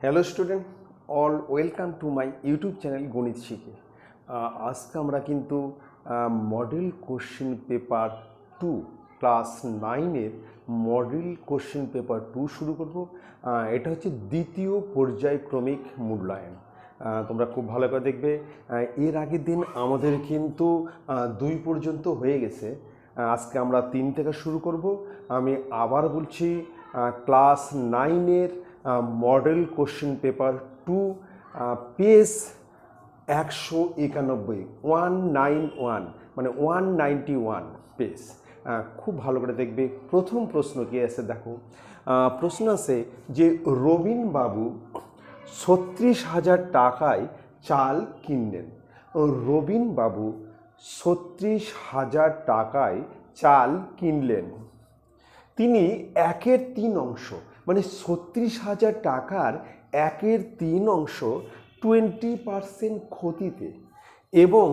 Hello student, all welcome to my YouTube channel গণিত শিখে। আজকে আমরা কিন্তু মডেল কোশ্চেন পেপার 2 ক্লাস 9-এর মডেল কোশ্চেন পেপার 2 শুরু করব। এটা হচ্ছে দ্বিতীয় পর্যায়ক্রমিক মূল্যায়ন। তোমরা খুব ভালো করে দেখবে। এর আগের দিন আমাদের কিন্তু 2 পর্যন্ত হয়ে গেছে। আজকে আমরা 3 থেকে শুরু করব। আমি আবার বলছি, ক্লাস 9-এর মডেল কোশ্চেন পেপার 2 পেজ 191 191 মানে 191 পেজ। খুব ভালো করে দেখবে। প্রথম প্রশ্ন কি আছে দেখো। প্রশ্ন আছে যে রবিন বাবু 36,000 টাকায় চাল কিনলেন। রবিন বাবু 36,000 টাকায় চাল কিনলেন। তিনি 1/3 অংশ মানে 36,000 টাকার 1/3 অংশ 20% ক্ষতিতে এবং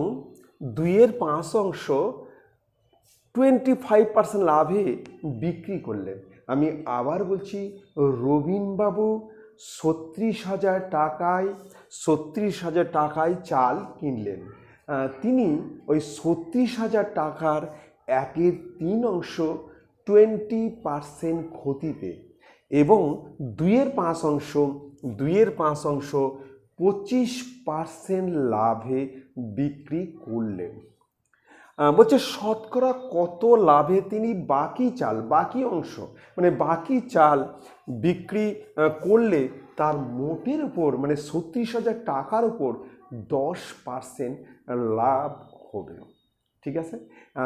2/5 অংশ 25% লাভে বিক্রি করলেন। আমি আবার বলছি, রবিনবাবু 36,000 টাকায় চাল কিনলেন। তিনি ওই 36,000 টাকার 1/3 অংশ 20% ক্ষতিতে এবং 2/5 অংশ 25% লাভে বিক্রি করলেন। বলছে শতকরা কত লাভে তিনি বাকি অংশ মানে বাকি চাল বিক্রি করলে তার মোটের উপর মানে 36,000 টাকার উপর 10% লাভ হবে। ঠিক আছে,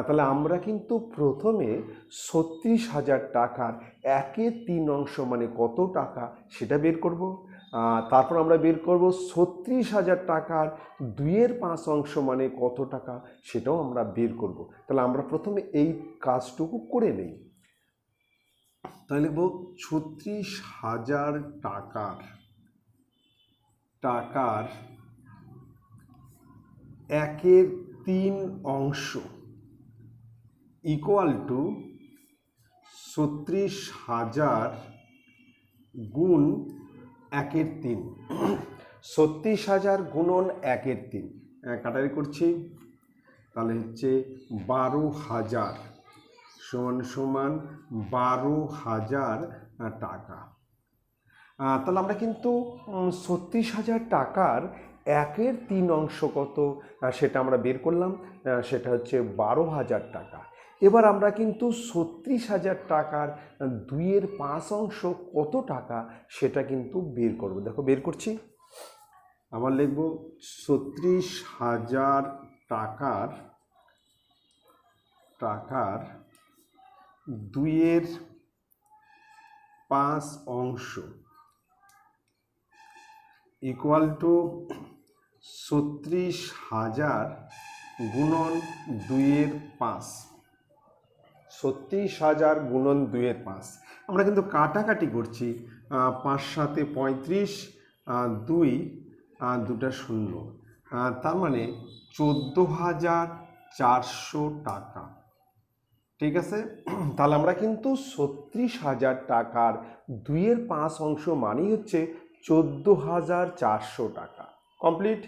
তাহলে আমরা কিন্তু প্রথমে 36,000 টাকার 1/3 অংশ মানে কত টাকা সেটা বের করব। তারপর আমরা বের করব 36,000 টাকার 2/5 অংশ মানে কত টাকা সেটাও আমরা বের করব। তাহলে আমরা প্রথমে এই কাজটুকু করে নেই। তাহলে লিখব 36,000 টাকার 1/3 অংশ ইকুয়াল টু 36,000 গুণ 1/3। 36,000 গুণন 1/3 কাটারি করছি, তাহলে হচ্ছে 12,000 সমান 12,000 টাকা। তাহলে আমরা কিন্তু 36,000 টাকার 1/3 অংশ কত সেটা আমরা বের করলাম, সেটা হচ্ছে 12,000 টাকা। এবার আমরা কিন্তু 36,000 টাকার 2/5 অংশ কত টাকা সেটা কিন্তু বের করব। দেখো বের করছি, আবার লিখব 36,000 টাকার 2/5 অংশ ইকুয়াল টু 36,000 গুণন 2/5। 36,000 গুণন 2/5 আমরা কিন্তু কাটাকাটি করছি। 5 7 35, 2 2টা 0, তার মানে 14,400 টাকা। ঠিক আছে, তাহলে আমরা কিন্তু 36,000 টাকার 2/5 অংশ মানেই হচ্ছে 14,400 টাকা। কমপ্লিট।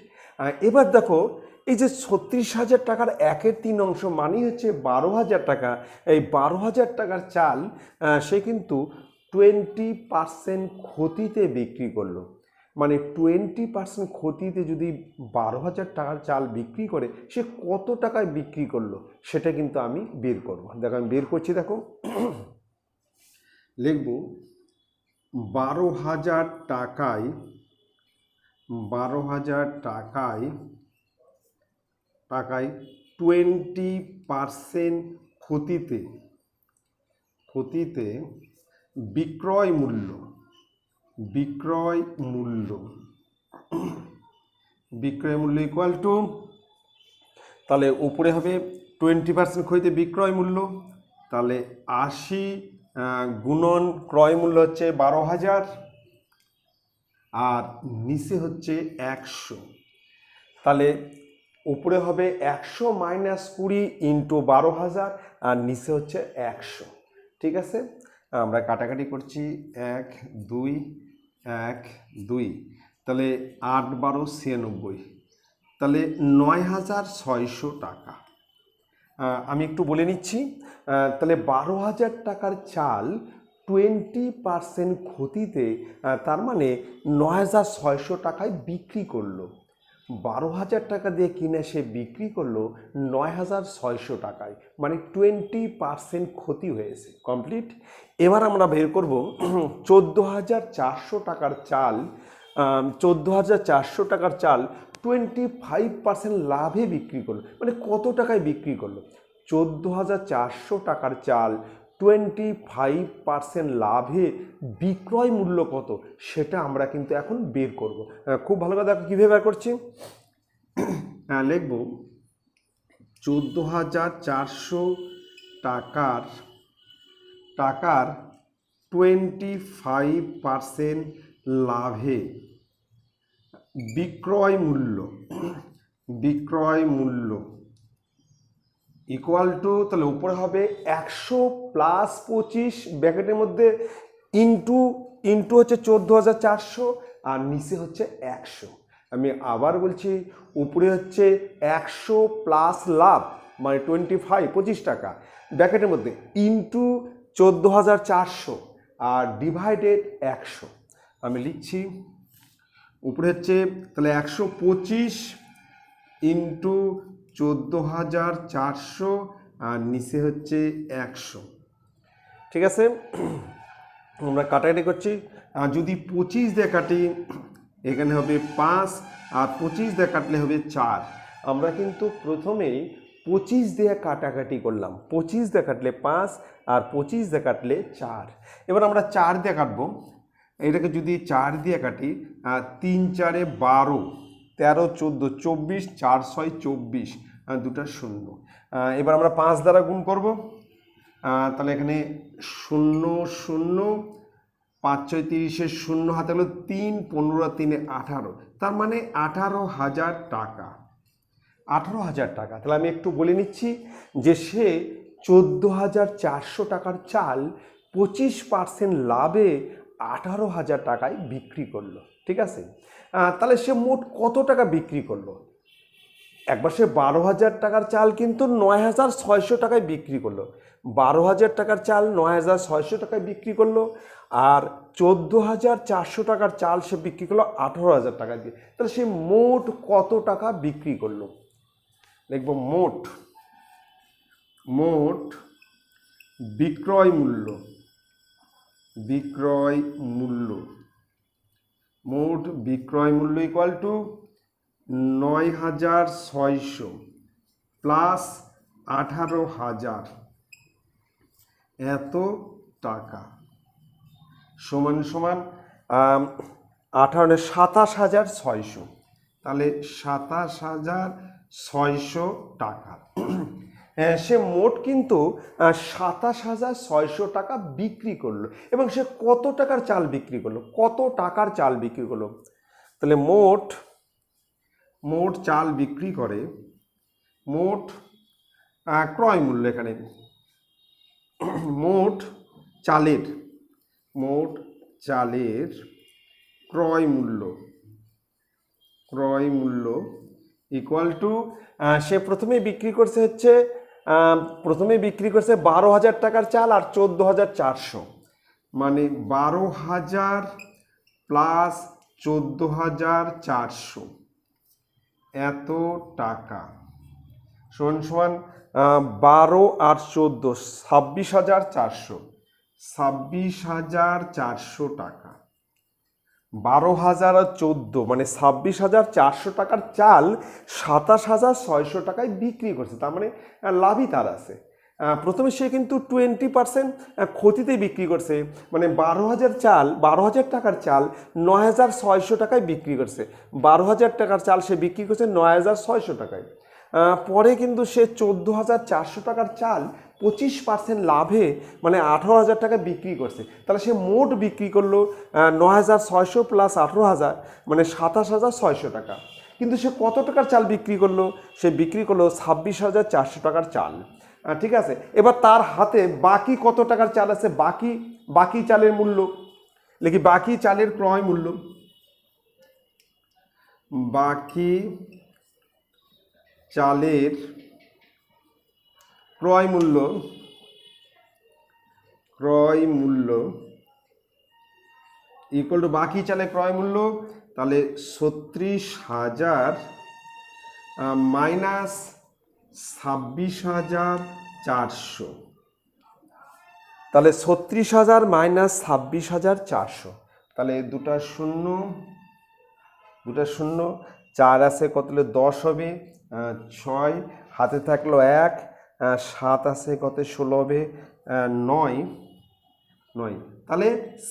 এবার দেখো এই যে 36,000 টাকার 1/3 অংশ মানেই হচ্ছে 12,000 টাকা। এই 12,000 টাকার চাল সে কিন্তু 20% ক্ষতিতে বিক্রি করলো। মানে 20% ক্ষতিতে যদি 12,000 টাকার চাল বিক্রি করে সে কত টাকায় বিক্রি করলো সেটা কিন্তু আমি বের করব। দেখো আমি বের করছি, দেখো লিখব 12,000 টাকায় 20% ক্ষতিতে বিক্রয় মূল্য ইকুয়াল টু, তাহলে উপরে হবে 20% ক্ষতিতে বিক্রয় মূল্য, তাহলে 80 গুণন ক্রয় মূল্য হচ্ছে 12,000 আর নিচে হচ্ছে 100। তাহলে উপরে হবে 100 - 20 ইন্টু 12,000 আর নিচে হচ্ছে 100। ঠিক আছে, আমরা কাটাকাটি করছি, 1 2 এক দুই, তাহলে 8 12 96, তাহলে 9600 টাকা। আমি একটু বলে নিচ্ছি, তাহলে 12,000 টাকার চাল 20% ক্ষতিতে, তার মানে 9600 টাকায় বিক্রি করলো। 12,000 টাকা দিয়ে কিনে সে বিক্রি করলো 9600 টাকায়, মানে 20% ক্ষতি হয়েছে। কমপ্লিট। এবার আমরা বের করব 14,400 টাকার চাল, 14,400 টাকার চাল 25% লাভে বিক্রি করলো, মানে কত টাকায় বিক্রি করলো? 14,400 টাকার চাল 25% লাভে বিক্রয় মূল্য কত সেটা আমরা কিন্তু এখন বের করব। খুব ভালো কথা, দেখো কীভাবে বের করছি। লিখব 14,400 টাকার 25% লাভে বিক্রয় মূল্য ইকুয়াল টু, তাহলে উপরে হবে 100 প্লাস 25 ব্র্যাকেটের মধ্যে ইন্টু হচ্ছে 14,400 আর নিচে হচ্ছে 100। আমি আবার বলছি, উপরে হচ্ছে 100 প্লাস লাভ মানে 25 টাকা ব্র্যাকেটের মধ্যে ইন্টু 14,400 আর ডিভাইডেড 100। আমি লিখছি উপরে হচ্ছে তাহলে 125 ইন্টু 14,400 আর নিচে হচ্ছে 100। ঠিক আছে, আমরা কাটাকাটি করছি। যদি 25 দিয়ে কাটি এখানে হবে 5 আর 25 দিয়ে কাটলে হবে 4। আমরা কিন্তু প্রথমেই 25 দিয়ে কাটাকাটি করলাম, 25 দিয়ে কাটলে 5 আর 25 দিয়ে কাটলে 4। এবার আমরা 4 দিয়ে কাটবো। এটাকে যদি 4 দিয়ে কাটি, 3 4 12, 13 14 24, 4 6 24, দুটা শূন্য। এবার আমরা 5 দ্বারা গুণ করব, তাহলে এখানে 0 0, 5 6 30, 0 হাতে হলো 3, 15 3 18, তার মানে 18,000 টাকা। 18,000 টাকা। তাহলে আমি একটু বলে নিচ্ছি যে সে 14,400 টাকার চাল 25% লাভে 18,000 টাকায় বিক্রি করলো। ঠিক আছে, তাহলে সে মোট কত টাকা বিক্রি করলো? একবার সে 12,000 টাকার চাল কিন্তু 9,600 টাকায় বিক্রি করলো। 12,000 টাকার চাল 9,600 টাকায় বিক্রি করলো, আর 14,400 টাকার চাল সে বিক্রি করলো 18,000 টাকা দিয়ে। তাহলে সে মোট কত টাকা বিক্রি করলো? দেখব মোট বিক্রয় মূল্য ইকুয়াল টু 9,600 প্লাস 18,000 এত টাকা সমান 27,600। তাহলে 27,600 টাকা। সে মোট কিন্তু 27,600 টাকা বিক্রি করলো। এবং সে কত টাকার চাল বিক্রি করলো? তাহলে মোট চাল বিক্রি করে, মোট ক্রয় মূল্য, এখানে মোট চালের ক্রয় মূল্য ইকুয়াল টু, সে প্রথমে বিক্রি করছে 12,000 টাকার চাল আর 14,400, মানে 12,000 প্লাস 14,400 এত টাকা সমান 12 আর 14 26,400, 26,400 টাকা। 12,000 আর 14 মানে 26,400 টাকার চাল 27,600 টাকায় বিক্রি করছে, তার মানে লাভই তার আছে। প্রথমে সে কিন্তু 20% ক্ষতিতে বিক্রি করছে, মানে 12,000 টাকার চাল 9,600 টাকায় বিক্রি করছে। 12,000 টাকার চাল সে বিক্রি করছে 9,600 টাকায়। পরে কিন্তু সে 14,400 টাকার চাল 25% লাভে মানে 18,000 টাকা বিক্রি করছে। তাহলে সে মোট বিক্রি করলো 9,600 প্লাস 18,000 মানে 27,600 টাকা। কিন্তু সে কত টাকার চাল বিক্রি করলো? সে বিক্রি করলো 26,400 টাকার চাল। ঠিক আছে, এবার তার হাতে বাকি কত টাকার চাল আছে? বাকি চালের মূল্য লিখি বাকি চালের ক্রয় মূল্য, বাকি চালের ক্রয় মূল্য, ইকুয়াল টু বাকি চালের ক্রয় মূল্য, তাহলে ৩৬,০০০ মাইনাস ২৬,৪০০, তাহলে ৩৬,০০০ মাইনাস ২৬,৪০০, তাহলে দুটা শূন্য 4 আছে কত হলে 10 হবে, 6 হাতে থাকলো 1, 7 আছে কত 16 হবে, 9, তাহলে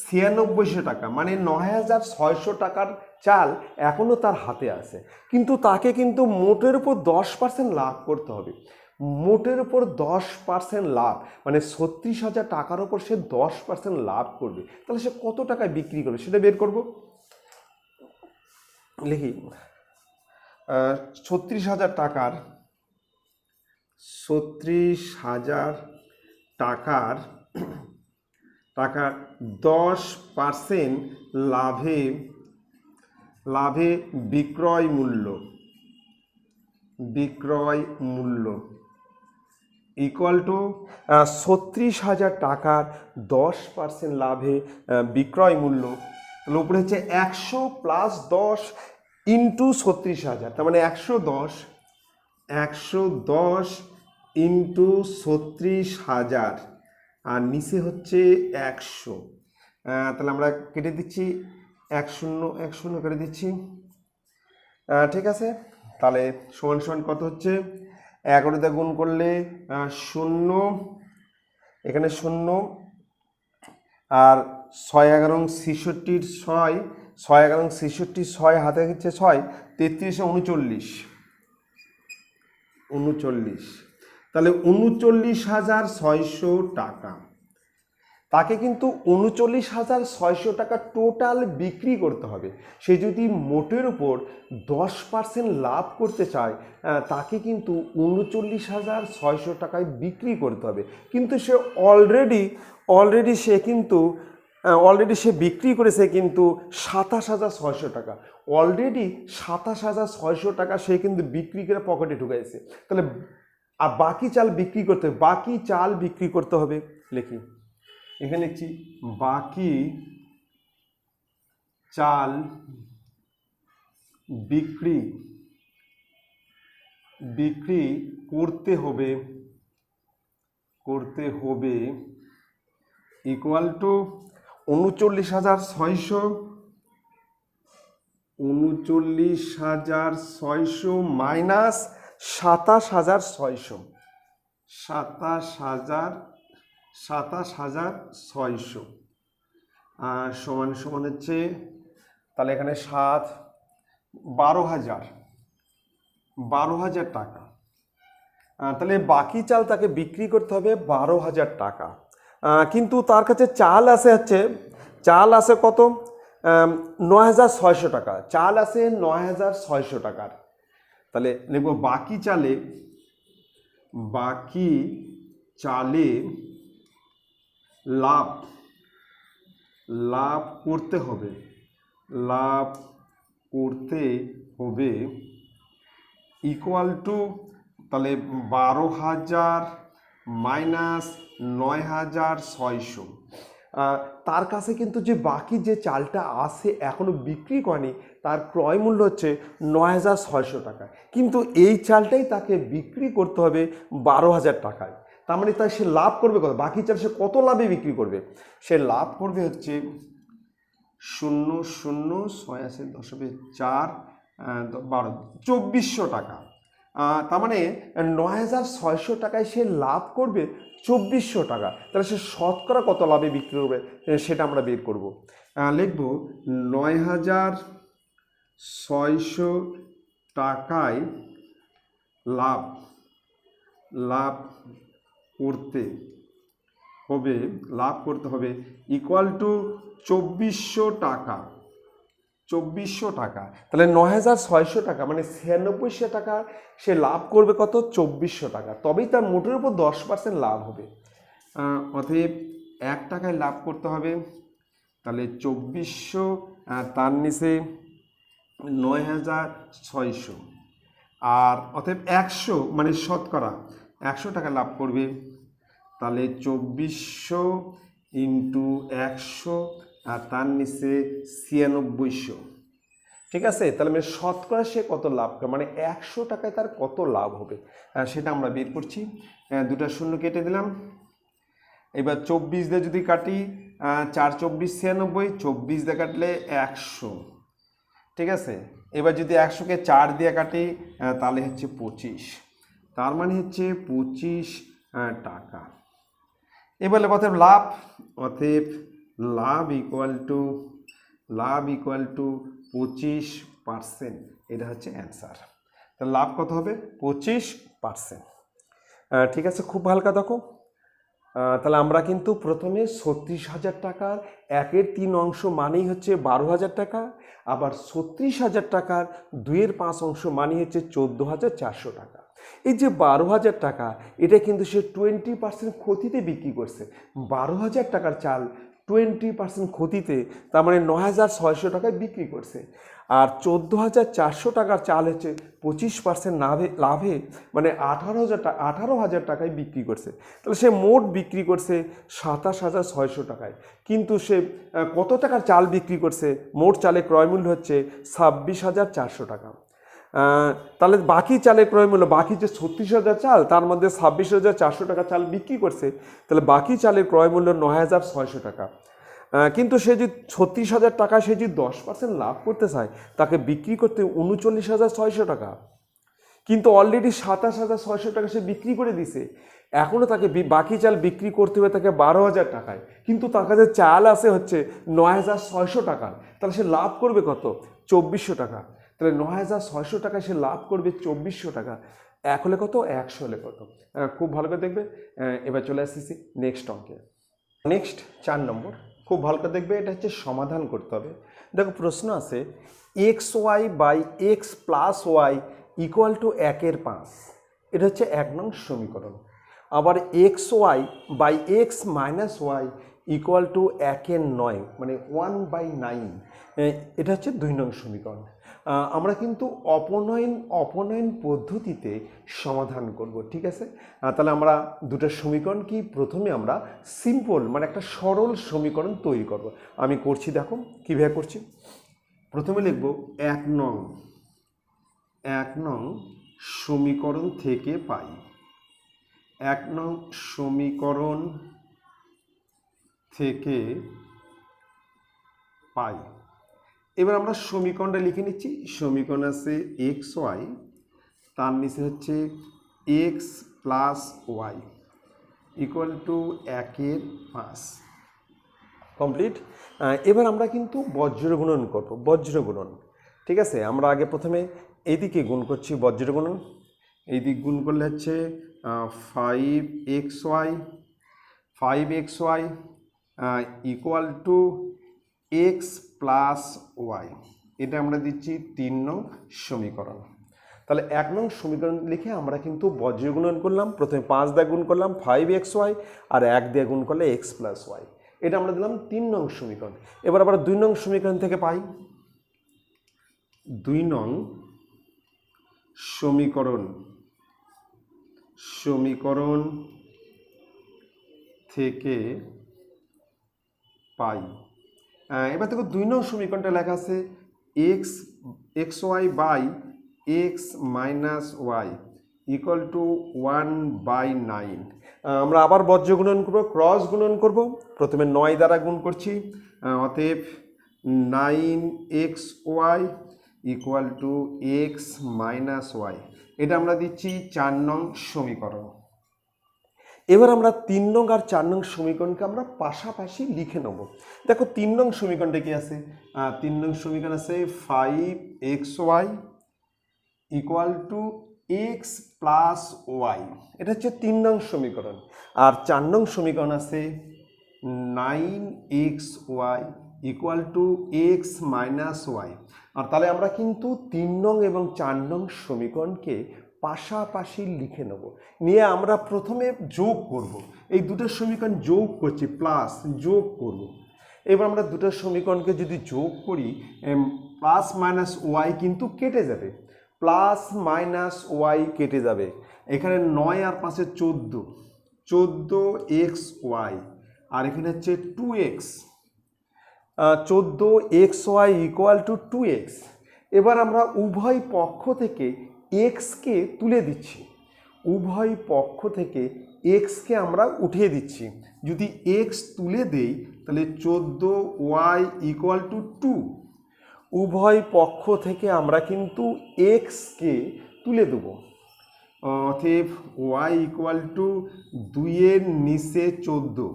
৯৬০০ টাকা মানে ৯৬০০ টাকার চাল এখনও তার হাতে আছে, কিন্তু তাকে কিন্তু মোটের উপর 10% লাভ করতে হবে। মোটের উপর 10% লাভ মানে ৩৬,০০০ টাকার উপর সে 10% লাভ করবে, তাহলে সে কত টাকায় বিক্রি করবে সেটা বের করব। লিখি ৩৬,০০০ টাকার 10% লাভে বিক্রয় মূল্য ইকুয়াল টু ৩৬,০০০ টাকার 10% লাভে বিক্রয় মূল্য, তাহলে উপরে হচ্ছে ১০০ প্লাস 10 ইন্টু ৩৬,০০০, তার মানে ১১০ ইন্টু ৩৬,০০০ আর নিচে হচ্ছে ১০০, তাহলে আমরা কেটে দিচ্ছি ১ কেটে দিচ্ছি, ঠিক আছে। তাহলে সমান সমান কত হচ্ছে 11 গুণ করলে 0, এখানে 0 আর ৬ 11 ৬৬ 6, ৬ 11 ৬৬ 6 হাতে হচ্ছে 6, ৩৩ 39, তাহলে ৩৯,৬০০ টাকা, তাকে কিন্তু ৩৯,৬০০ টাকা টোটাল বিক্রি করতে হবে। সে যদি মোটের উপর 10% লাভ করতে চায় তাকে কিন্তু ৩৯,৬০০ টাকায় বিক্রি করতে হবে, কিন্তু সে অলরেডি সে বিক্রি করেছে কিন্তু ২৭,৬০০ টাকা, অলরেডি ২৭,৬০০ টাকা সে কিন্তু বিক্রি করে পকেটে ঢুকাইছে। তাহলে আর বাকি চাল বিক্রি করতে হবে, লিখি এখানে লিখছি বাকি চাল বিক্রি করতে হবে ইকুয়াল টু ৩৯,৬০০ মাইনাস ২৭,৬০০ সমান হচ্ছে, তাহলে এখানে 7 12,০০০ টাকা, তাহলে বাকি চাল তাকে বিক্রি করতে হবে 12,০০০ টাকা, কিন্তু তার কাছে চাল আছে কত ৯,৬০০ টাকা, চাল আছে ৯,৬০০ টাকার, তাহলে লিখব বাকি চালে লাভ করতে হবে ইকুয়াল টু, তাহলে 12,০০০ মাইনাস ৯,৬০০, তার কাছে কিন্তু যে বাকি যে চালটা আছে এখনো বিক্রি করেনি তার ক্রয় মূল্য হচ্ছে ৯,৬০০ টাকা, কিন্তু এই চালটাই তাকে বিক্রি করতে হবে 12,০০০ টাকায়, তার মানে তাই সে লাভ করবে কত, বাকি চাল সে কত লাভে বিক্রি করবে, সে লাভ করবে হচ্ছে ০,০,৬ আছে 10 হবে 4 12 ২৪০০ টাকা, তার মানে ৯,৬০০ টাকায় সে লাভ করবে ২৪০০ টাকা, তাহলে সে শতকরা কত লাভে বিক্রি করবে সেটা আমরা বের করব। লিখব ৯,৬০০ টাকায় লাভ করতে হবে ইকুয়াল টু ২৪০০ টাকা, তাহলে ৯,৬০০ টাকা মানে ৯৬০০ টাকা সে লাভ করবে কত ২৪০০ টাকা, তবেই তার মোটের উপর 10% লাভ হবে। অতএব 1 টাকায় লাভ করতে হবে তাহলে 2400, তার নিচে 9600, আর অতএব 100 মানে শতকরা 100 টাকা লাভ করবে। তাহলে 2400 ইন্টু 100 আর তার নিচে 9600, ঠিক আছে। তাহলে মানে শতকরা সে কত লাভ করে, মানে 100 টাকায় তার কত লাভ হবে সেটা আমরা বের করছি। দুটা শূন্য কেটে দিলাম। এবার 24 দিয়ে যদি কাটি, 4 24 96, 24 দিয়ে কাটলে 100, ঠিক আছে। এবার যদি 100কে 4 দিয়ে কাটি তাহলে হচ্ছে 25, তার মানে হচ্ছে 25 টাকা। এবারে অতএব লাভ ইকুয়াল টু 25%, এটা হচ্ছে অ্যান্সার। তাহলে লাভ কত হবে? 25%। ঠিক আছে, খুব হালকা দেখো। তাহলে আমরা কিন্তু প্রথমে 36,000 টাকার 1/3 অংশ মানেই হচ্ছে 12,000 টাকা, আবার 36,000 টাকার 2/5 অংশ মানেই হচ্ছে 14,400 টাকা। এই যে 12,000 টাকা, এটা কিন্তু সে 20% ক্ষতিতে বিক্রি করছে। 12,000 টাকার চাল 20% ক্ষতিতে, তার মানে 9,600 টাকায় বিক্রি করছে। আর 14,400 টাকার চাল হচ্ছে 25% লাভে, মানে 18,000 টাকায় বিক্রি করছে। তাহলে সে মোট বিক্রি করছে 27,600 টাকায়, কিন্তু সে কত টাকার চাল বিক্রি করছে? মোট চালের ক্রয়মূল্য হচ্ছে 26,400 টাকা। তাহলে বাকি চালের ক্রয়মূল্য, বাকি যে 36,000 চাল, তার মধ্যে 26,400 টাকা চাল বিক্রি করছে, তাহলে বাকি চালের ক্রয়মূল্য 9,600 টাকা। কিন্তু সে যদি 36,000 টাকা সে যদি 10% লাভ করতে চায়, তাকে বিক্রি করতে 39,600 টাকা, কিন্তু অলরেডি 27,600 টাকা সে বিক্রি করে দিছে। এখনও তাকে বাকি চাল বিক্রি করতে হবে তাকে 12,000 টাকায়, কিন্তু তার কাছে চাল আছে হচ্ছে 9,600 টাকার। তাহলে সে লাভ করবে কত? 2,400 টাকা। তাহলে 9,600 টাকায় সে লাভ করবে 2,400 টাকা। 1 হলে কত, 100 হলে কত? খুব ভালো করে দেখবে। এবার চলে আসতেছি নেক্সট অঙ্কে। নেক্সট 4 নম্বর, খুব ভালো করে দেখবে, এটা হচ্ছে সমাধান করতে হবে। দেখো প্রশ্ন আছে xy by x plus y equal to 1/5, এটা হচ্ছে 1 নং সমীকরণ। আবার xy by x minus y equal to 1/9, মানে 1/9, এটা হচ্ছে 2 নং সমীকরণ। আমরা কিন্তু অপনয়ন পদ্ধতিতে সমাধান করব, ঠিক আছে। তাহলে আমরা দুটো সমীকরণ কি প্রথমে আমরা সিম্পল, মানে একটা সরল সমীকরণ তৈরি করব। আমি করছি, দেখো কীভাবে করছি। প্রথমে লিখব 1 নং সমীকরণ থেকে পাই, 1 নং সমীকরণ থেকে পাই। এবার আমরা সমীকরণটা লিখে নিচ্ছি। সমীকরণ আছে xy, তার নিচে হচ্ছে x plus y equal to 1/5, complete. এবার আমরা কিন্তু বজ্রগুণন করব, বজ্রগুণন, ঠিক আছে। আমরা আগে প্রথমে এইদিকে গুণ করছি, বজ্রগুণন। এইদিক গুণ করলে হচ্ছে 5xy equal to x plus y, এটা আমরা দিচ্ছি 3 নং সমীকরণ। তাহলে 1 নং সমীকরণ লিখে আমরা কিন্তু বজ্রগুণন করলাম। প্রথমে 5 দিয়ে গুণ করলাম 5xy, আর 1 দিয়ে গুণ করলে এক্স প্লাস ওয়াই, এটা আমরা দিলাম 3 নং সমীকরণ। এবার আমরা 2 নং সমীকরণ থেকে পাই, 2 নং সমীকরণ থেকে পাই। এবার দেখো 2 নং সমীকরণটা লেখা আছে xy by x minus y equal to 1/9। আমরা আবার বজ্রগুণন করব, ক্রস গুণন করব। প্রথমে 9 দ্বারা গুণ করছি, অতএব 9xy equal to x minus y, এটা আমরা দিচ্ছি 4 নং সমীকরণ। এবার আমরা 3 নং আর 4 নং সমীকরণকে আমরা পাশাপাশি লিখে নেব। দেখো 3 নং সমীকরণটা কি আছে? 3 নং সমীকরণ আছে 5xy equal to x plus y, এটা হচ্ছে 3 নং সমীকরণ। আর 4 নং সমীকরণ আছে 9xy equal to x minus y. আর তাহলে আমরা কিন্তু 3 নং এবং 4 নং সমীকরণকে পাশাপাশি লিখে নেব, নিয়ে আমরা প্রথমে যোগ করব। এই দুটো সমীকরণ যোগ করছি, প্লাস যোগ করব। এবার আমরা দুটো সমীকরণকে যদি যোগ করি প্লাস মাইনাস ওয়াই কিন্তু কেটে যাবে, প্লাস মাইনাস ওয়াই কেটে যাবে। এখানে 9 আর 5 14, 14xy, আর এখানে হচ্ছে 2x, 14xy equal to 2x। এবার আমরা উভয় পক্ষ থেকে এক্সকে তুলে দিচ্ছি, উভয় পক্ষ থেকে এক্সকে আমরা উঠিয়ে দিচ্ছি। যদি এক্স তুলে দেই তাহলে 14y ইকুয়াল টু 2। উভয় পক্ষ থেকে আমরা কিন্তু এক্সকে তুলে দেব, অতএব ওয়াই ইকুয়াল টু 2-এর নিচে 14।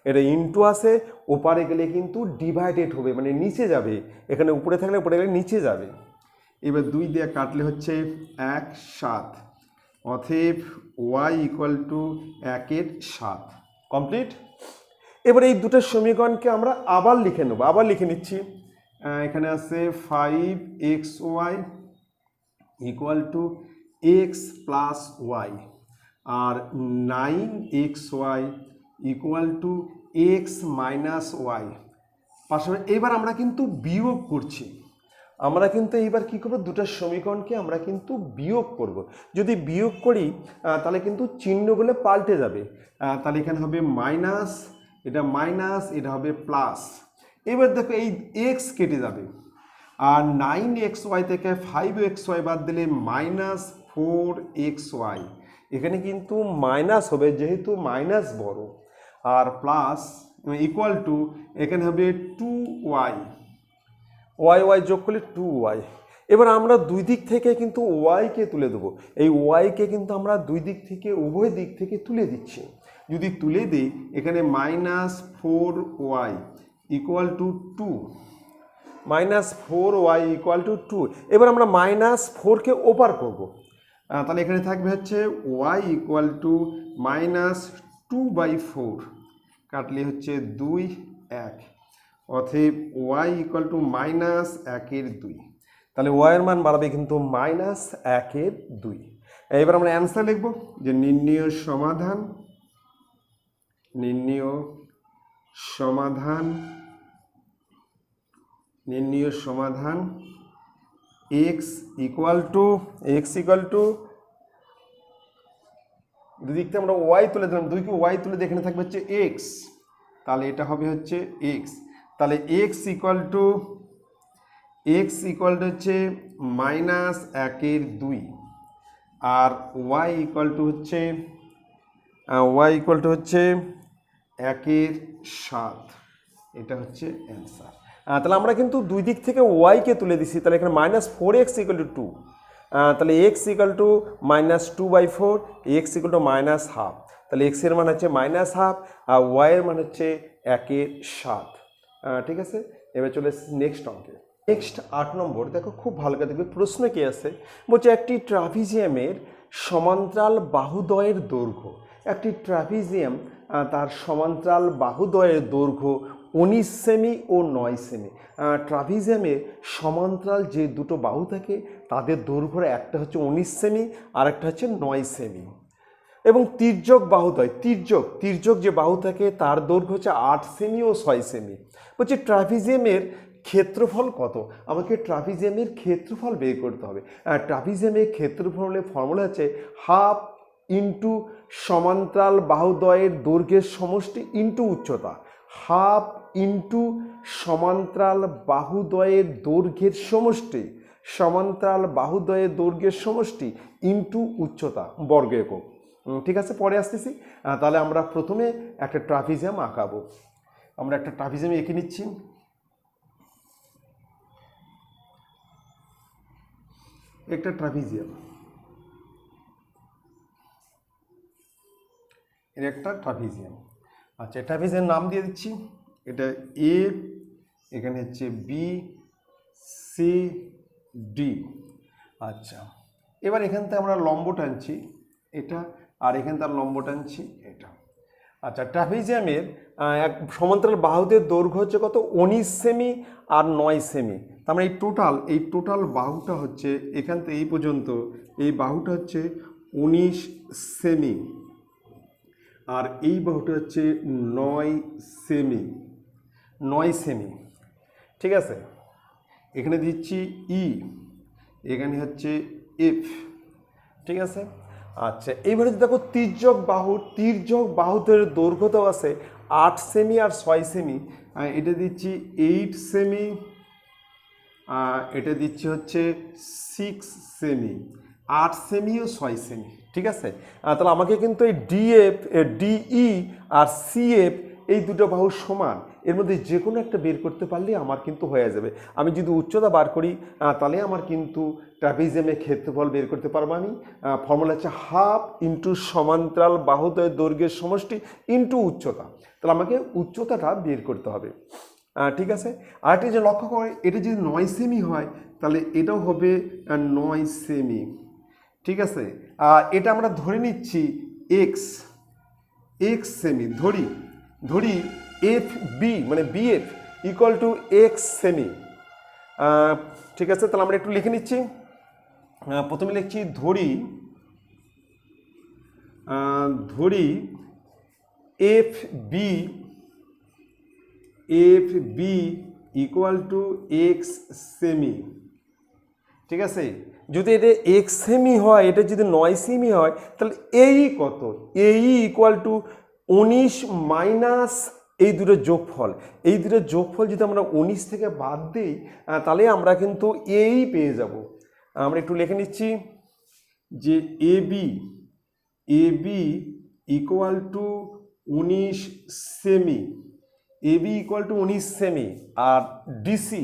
এটা ইন্টু আছে, ওপারে গেলে কিন্তু ডিভাইডেড হবে, মানে নিচে যাবে। এখানে উপরে থাকলে উপরে গেলে নিচে যাবে। এবার 2 দিয়ে কাটলে হচ্ছে 1 7, অতএব ওয়াই ইকুয়াল টু 1-এর 7। কমপ্লিট। এবার এই দুটো সমীকরণকে আমরা আবার লিখে নেব, আবার লিখে নিচ্ছি। এখানে আছে 5xy equal to x plus y, আর 9xy equal to x minus y. পাশাপাশি এবার আমরা কিন্তু বিয়োগ করছি, আমরা কিন্তু এইবার কী করবো, দুটো সমীকরণকে আমরা কিন্তু বিয়োগ করব। যদি বিয়োগ করি তাহলে কিন্তু চিহ্নগুলো পাল্টে যাবে। তাহলে এখানে হবে মাইনাস, এটা মাইনাস, এটা হবে প্লাস। এবার দেখো এই এক্স কেটে যাবে, আর 9xy থেকে 5xy বাদ দিলে মাইনাস 4xy। এখানে কিন্তু মাইনাস হবে যেহেতু মাইনাস বড়, আর প্লাস ইকুয়াল টু এখানে হবে 2y, ওয়াই যোগ করলে 2y। এবার আমরা দুই দিক থেকে কিন্তু ওয়াইকে তুলে দেবো। এই ওয়াইকে কিন্তু আমরা দুই দিক থেকে, উভয় দিক থেকে তুলে দিচ্ছি। যদি তুলে দিই এখানে minus 4y equal to 2, minus 4y equal to 2। এবার আমরা মাইনাস 4কে ওপার করব, তাহলে এখানে থাকবে হচ্ছে y ইকুয়াল টু মাইনাস 2/4, কাটলে হচ্ছে 2 1, অতএব y ইকুয়াল টু মাইনাস 1-এর 2। তাহলে y এর মান বাড়াবে কিন্তু মাইনাস 1-এর 2। এবার আমরা অ্যান্সার লিখব যে নির্ণয় সমাধান, নির্ণয় সমাধান, নির্ণয় সমাধান x ইকুয়াল টু দুদিক থেকে আমরা y তুলে দিলাম, দুইকে y তুলে দিয়ে এখানে থাকবে হচ্ছে x, তাহলে এটা হবে হচ্ছে x। তাহলে x ইকুয়াল টু হচ্ছে মাইনাস 1-এর 2, আর y ইকুয়াল টু হচ্ছে 1-এর 7। এটা হচ্ছে অ্যান্সার। তাহলে আমরা কিন্তু দুই দিক থেকে ওয়াইকে তুলে দিছি, তাহলে এখানে মাইনাস 4x ইকুয়াল টু 2, তাহলে x equal to minus 2/4, x equal to minus half. তাহলে এক্স এর মান হচ্ছে মাইনাস হাফ, আর ওয়াই এর মান হচ্ছে 1-এর 7। ঠিক আছে, এবার চলে এসেছি নেক্সট অঙ্কে। নেক্সট 8 নম্বর, দেখো খুব ভালো করে দেখবে প্রশ্ন কি আছে। বলছে একটি ট্রাপিজিয়ামের সমান্তরাল বাহুদ্বয়ের দৈর্ঘ্য, একটি ট্রাপিজিয়াম তার সমান্তরাল বাহুদ্বয়ের দৈর্ঘ্য 19 সেমি ও 9 সেমি। ট্রাপিজিয়ামের সমান্তরাল যে দুটো বাহু থাকে তাদের দৈর্ঘ্য একটা হচ্ছে 19 সেমি আর একটা হচ্ছে 9 সেমি। এবং তির্যক বাহুদ্বয়, তির্যক যে বাহু থাকে তার দৈর্ঘ্য হচ্ছে 8 সেমি ও 6 সেমি। বলছে ট্রাপিজিয়ামের ক্ষেত্রফল কত? আমাকে ট্রাপিজিয়ামের ক্ষেত্রফল বের করতে হবে। ট্রাপিজিয়ামের ক্ষেত্রফলের ফর্মুলা হচ্ছে হাফ ইন্টু সমান্তরাল বাহুদ্বয়ের দৈর্ঘ্যের সমষ্টি ইন্টু উচ্চতা, হাফ ইন্টু সমান্তরাল বাহুদ্বয়ের দৈর্ঘ্যের সমষ্টি, সমান্তরাল বাহুদ্বয়ের দৈর্ঘ্যের সমষ্টি ইন্টু উচ্চতা বর্গ একক। ঠিক আছে, পরে আসতেছি। তাহলে আমরা প্রথমে একটা ট্রাপিজিয়াম আঁকাবো। আমরা একটা ট্রাপিজিয়াম এঁকে নিচ্ছি। একটা ট্রাপিজিয়াম, এর একটা ট্রাপিজিয়াম। আচ্ছা, ট্রাপিজিয়াম নাম দিয়ে দিচ্ছি। এটা এ, এখানে হচ্ছে বি, সি, ডি। আচ্ছা, এবার এখান থেকে আমরা লম্ব টানছি এটা, আর এখান থেকে লম্ব টানছি এটা। আচ্ছা, ট্রাপিজিয়ামের এক সমান্তরাল বাহুদের দৈর্ঘ্য হচ্ছে কত? 19 সেমি আর 9 সেমি। তার মানে এই টোটাল বাহুটা হচ্ছে এখান থেকে এই পর্যন্ত, এই বাহুটা হচ্ছে 19 সেমি, আর এই বাহুটা হচ্ছে 9 সেমি। 9 সেমি, ঠিক আছে। এখানে দিচ্ছি ই, এখানে হচ্ছে এফ, ঠিক আছে। আচ্ছা, এইবারে দেখো তির্যক বাহুদের দৈর্ঘ্য তো আছে 8 সেমি আর 6 সেমি। এটা দিচ্ছি 8 সেমি, এটা দিচ্ছি হচ্ছে 6 সেমি, 8 সেমি ও 6 সেমি, ঠিক আছে। তাহলে আমাকে কিন্তু এই ডিই আর সিএফ এই দুটো বাহু সমান, এর মধ্যে যে কোনো একটা বের করতে পারলেই আমার কিন্তু হয়ে যাবে। আমি যদি উচ্চতা বার করি তাহলে আমার কিন্তু ট্রাপিজিয়ামের ক্ষেত্রফল বের করতে পারবো আমি। ফর্মুলা হচ্ছে হাফ ইন্টু সমান্তরাল বাহুদ্বয়ের দৈর্ঘ্যের সমষ্টি ইন্টু উচ্চতা। তাহলে আমাকে উচ্চতাটা বের করতে হবে, ঠিক আছে। আর এটা যে লক্ষ্য করে, এটা যদি 9 সেমি হয় তাহলে এটাও হবে 9 সেমি, ঠিক আছে। এটা আমরা ধরে নিচ্ছি এক্স সেমি, ধরি এফ বি মানে বিএফ ইকুয়াল টু এক্স সেমি, ঠিক আছে। তাহলে আমরা একটু লিখে নিচ্ছি। প্রথমে লিখছি ধরি F B equal to x সেমি, ঠিক আছে। যদি এটা এক্স সেমি হয়, এটা যদি 9 সেমি হয়, তাহলে এই কত, এই ইকুয়াল টু 19 মাইনাস এই দুটোর যোগফল। এই দুটোর যোগফল যদি আমরা 19 থেকে বাদ দিই তাহলে আমরা কিন্তু এই পেয়ে যাব। আমরা একটু লিখে নিচ্ছি যে এবি ইকুয়াল টু 19 সেমি, এবি ইকুয়াল টু 19 সেমি, আর DC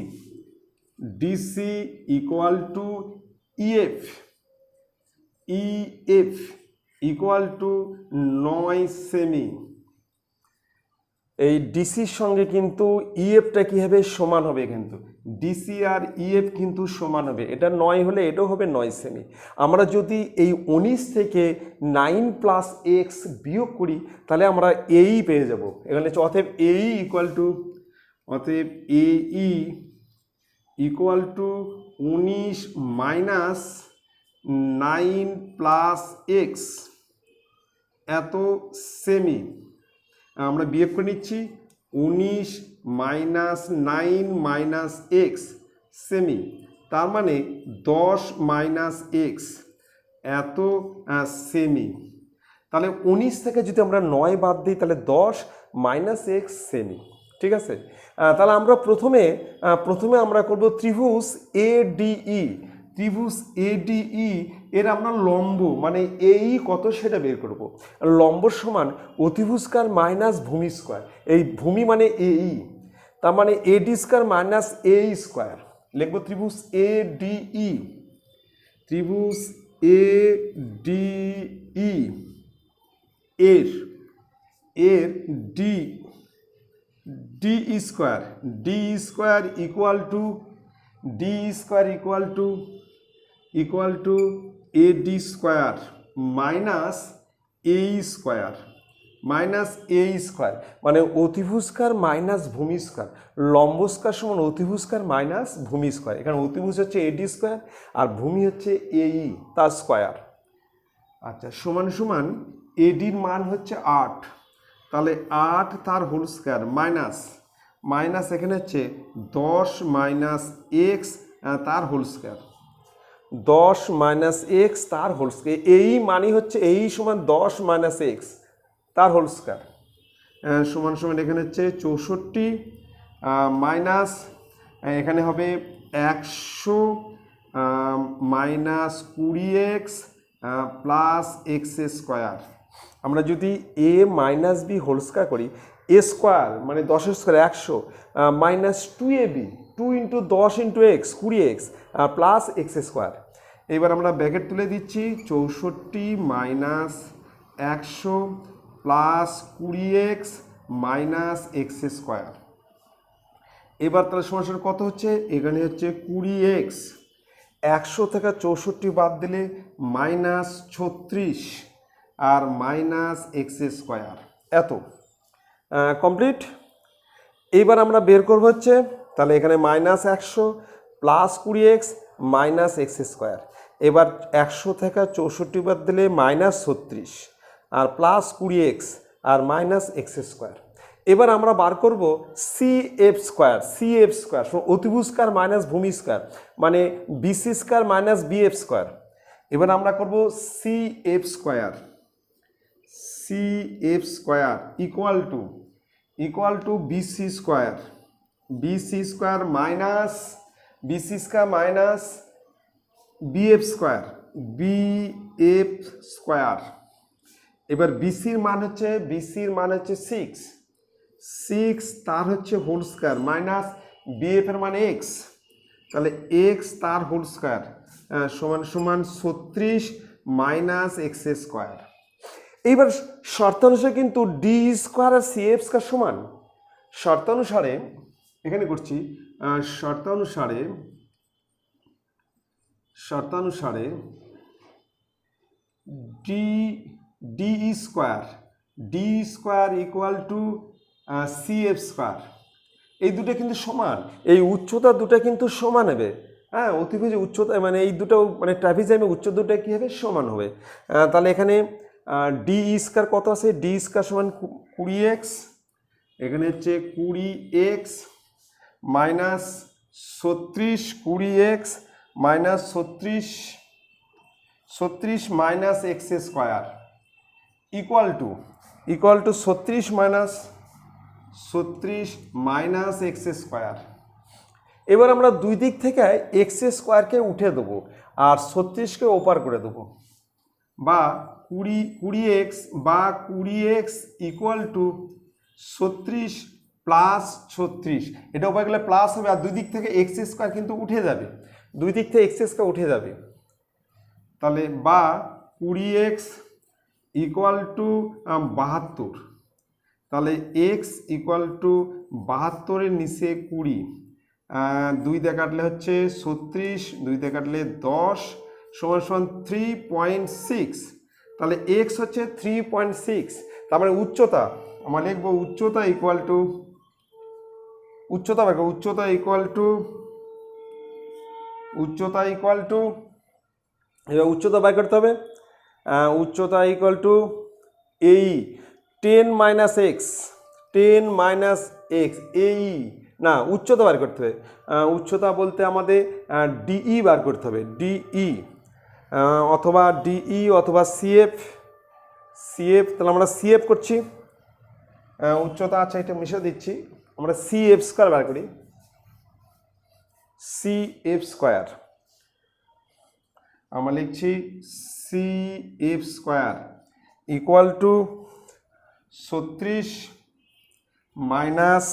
equal to EF equal to 9 সেমি। এই ডিসির সঙ্গে কিন্তু ইএফটা কী হবে, সমান হবে। কিন্তু ডিসি আর ইএফ কিন্তু সমান হবে, এটা 9 হলে এটাও হবে 9 সেমি। আমরা যদি এই 19 থেকে 9 প্লাস এক্স বিয়োগ করি তাহলে আমরা এই পেয়ে যাব। এখানে অতএব এই equal to 19 minus 9 plus x এত সেমি। আমরা বিয়োগ করে নিচ্ছি 19 মাইনাস 9 মাইনাস এক্স সেমি, তার মানে 10 মাইনাস এক্স এত সেমি। তাহলে 19 থেকে যদি আমরা 9 বাদ দিই তাহলে 10 মাইনাস এক্স সেমি, ঠিক আছে। তাহলে আমরা প্রথমে আমরা করব ত্রিভুজ এডিই এর আমরা লম্ব মানে এই কত সেটা বের করব। লম্ব সমান অতিভুজকার মাইনাস ভূমি স্কোয়ার, এই ভূমি মানে এই, তার মানে এডি স্কোয়ার মাইনাস এ স্কোয়ার। লিখব ত্রিভুজ এডিই এর ডি স্কোয়ার ইকুয়াল টু এডি স্কোয়ার মাইনাস এ স্কোয়ার মানে অতিভুজকার মাইনাস ভূমি স্কোয়ার, লম্বস্কার সমান অতিভুজকার মাইনাস ভূমি স্কোয়ার। এখানে অতিভুজ হচ্ছে এডি স্কোয়ার আর ভূমি হচ্ছে এই তার স্কোয়ার। আচ্ছা, সমান এডির মান হচ্ছে 8, তাহলে 8 তার হোল স্কোয়ার মাইনাস এখানে হচ্ছে 10 মাইনাস এক্স তার হোল স্কোয়ার, 10 মাইনাস এক্স তার হোল স্কোয়ার। এই মানে হচ্ছে এই সমান 10 মাইনাস এক্স তার হোল স্কোয়ার সমান এখানে হচ্ছে 64 মাইনাস এখানে হবে 100 minus 20x plus x square. আমরা যদি এ মাইনাস বি হোল স্কোয়ার করি, এ স্কোয়ার মানে 10 square 100 minus 2ab 2 into 10 into x 20x plus x square. এবার আমরা ব্র্যাকেট তুলে দিচ্ছি 64 minus 100 plus 20x minus x square. এবার তাহলে সমান কত হচ্ছে, এখানে হচ্ছে 20x, 100 থেকে 64 বাদ দিলে মাইনাস 36 আর মাইনাস এক্স স্কোয়ার এত। কমপ্লিট। এইবার আমরা বের করবো হচ্ছে, তাহলে এখানে minus 100 plus 20x minus x square. এবার 100 থেকে 64 বাদ দিলে মাইনাস 36 আর প্লাস 20x আর মাইনাস এক্স স্কোয়ার। এবার আমরা বার করব CF স্কোয়ার। CF স্কোয়ার অতিভুজ স্কোয়ার মাইনাস ভূমি স্কোয়ার মানে BC square minus BF square. এবার আমরা করব CF square. CF square equal two BC square. BC square minus BF square. BF square. এবার BCর মান হচ্ছে 6 তার হচ্ছে হোল স্কোয়ার মাইনাস BF এর মানে x, তাহলে x তার হোল স্কোয়ার সমান সমান 36 মাইনাস x স্কোয়ার। এইবার শর্তানুসারে কিন্তু ডি স্কোয়ার আর CF স্কোয়ার সমান। শর্তানুসারে এখানে করছি শর্তানুসারে D square equal to CF square. এই দুটো কিন্তু সমান, এই উচ্চতা দুটো কিন্তু সমান হবে। হ্যাঁ, অতিভুজ উচ্চতা মানে এই দুটো মানে ট্রাপিজিয়ামের উচ্চতা দুটো কী হবে, সমান হবে। তাহলে এখানে ডি স্কোয়ার কত আছে, ডি স্কোয়ার সমান 20x, এখানে হচ্ছে 20x minus 36, 20x minus 36 minus x square equal two 36 minus x square. এবার আমরা দুই দিক থেকে x স্কোয়ারকে উঠে দেবো আর 36কে ওপার করে দেবো, বা 20x ইকুয়াল টু 36 প্লাস 36, এটা ওপার গেলে প্লাস হবে আর দুই দিক থেকে x স্কোয়ার কিন্তু উঠে যাবে, দুই দিক থেকে x স্কোয়ার উঠে যাবে। তাহলে বা 20x ইকুয়াল টু 72, তাহলে x ইকুয়াল টু 72-এর নিচে 20, 2 দিয়ে কাটলে হচ্ছে 36, 2 দিয়ে কাটলে 10 সমান সমান 3.6, তাহলে x হচ্ছে 3.6। তার মানে উচ্চতা আমরা লিখবো উচ্চতা ইকুয়াল টু এবার উচ্চতা বাই করতে হবে। উচ্চতা ইকুয়াল টু এই 10 মাইনাস এক্স এই না, উচ্চতা বার করতে হবে। উচ্চতা বলতে আমাদের ডিই বার করতে হবে, ডিই অথবা সিএফ। তাহলে আমরা সিএফ করছি, উচ্চতা আচ্ছা এটা মিশে দিচ্ছি, আমরা CF স্কোয়ার বার করি। CF স্কোয়ার আমরা লিখছি CF square equal two 36 minus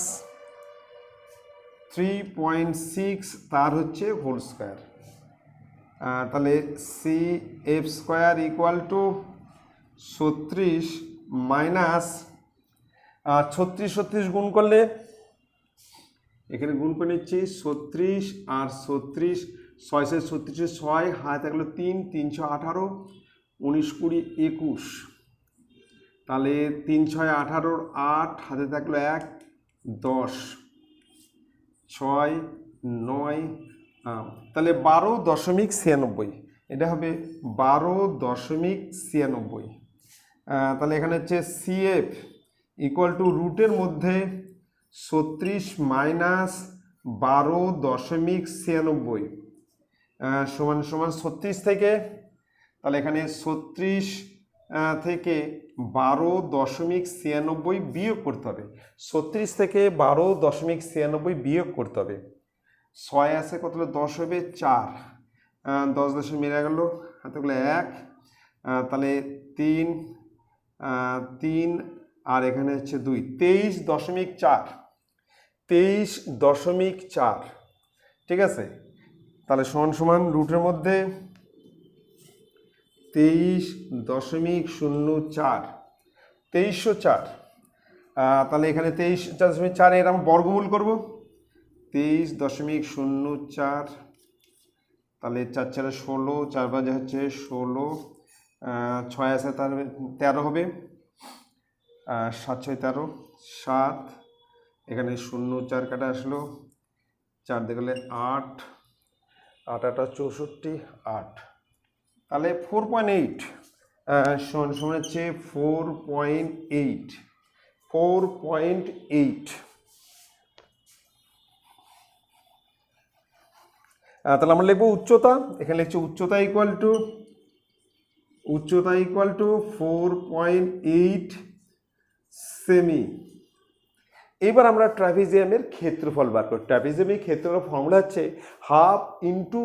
3.6 তার হচ্ছে হোল স্কোয়ার। তাহলে CF square equal two 36 minus 36 গুণ করলে এখানে গুণ করে নিচ্ছি 36 আর 36, 6 से 36 6 হাতে থাকলো 3, 3 6 18, 19 20 21, তাহলে 3 6 18 8 হাতে থাকলো 1 10 6 9, তাহলে 12.96, এটা হবে 12.96। তাহলে এখানে হচ্ছে CF ইকুয়াল টু রুটের মধ্যে 36 মাইনাস 12.96 সমান সমান 36 থেকে, তাহলে এখানে 36 থেকে 12.96 বিয়োগ করতে হবে, 36 থেকে 12.96 বিয়োগ করতে হবে। 6 আছে কত হলো 10 হবে 4, 10 10 মিলে গেল হাতে গেলো 1, তাহলে 3 আর এখানে হচ্ছে 2, 23.4, ঠিক আছে। তাহলে সমান সমান রুটের মধ্যে 23.04, 2304, তাহলে এখানে 23.4 এর আমরা বর্গমূল করব, 23.04, তাহলে 4 4 16, 4 বাজে হচ্ছে 16, 6 আছে তার 13 হবে, 7 6 13 7, এখানে 0 4 কাটা আসলো, 4 দিয়ে গেলে 8 8 8 64 8, তাহলে 4.8 সমান সমান হচ্ছে 4.8, 4.8। তাহলে আমরা লিখবো উচ্চতা, এখানে লিখছি উচ্চতা ইকুয়াল টু 4.8 সেমি। এবার আমরা ট্রাপিজিয়ামের ক্ষেত্রফল বার করি। ট্রাপিজিয়ামের ক্ষেত্রফল ফর্মুলা হচ্ছে হাফ ইন্টু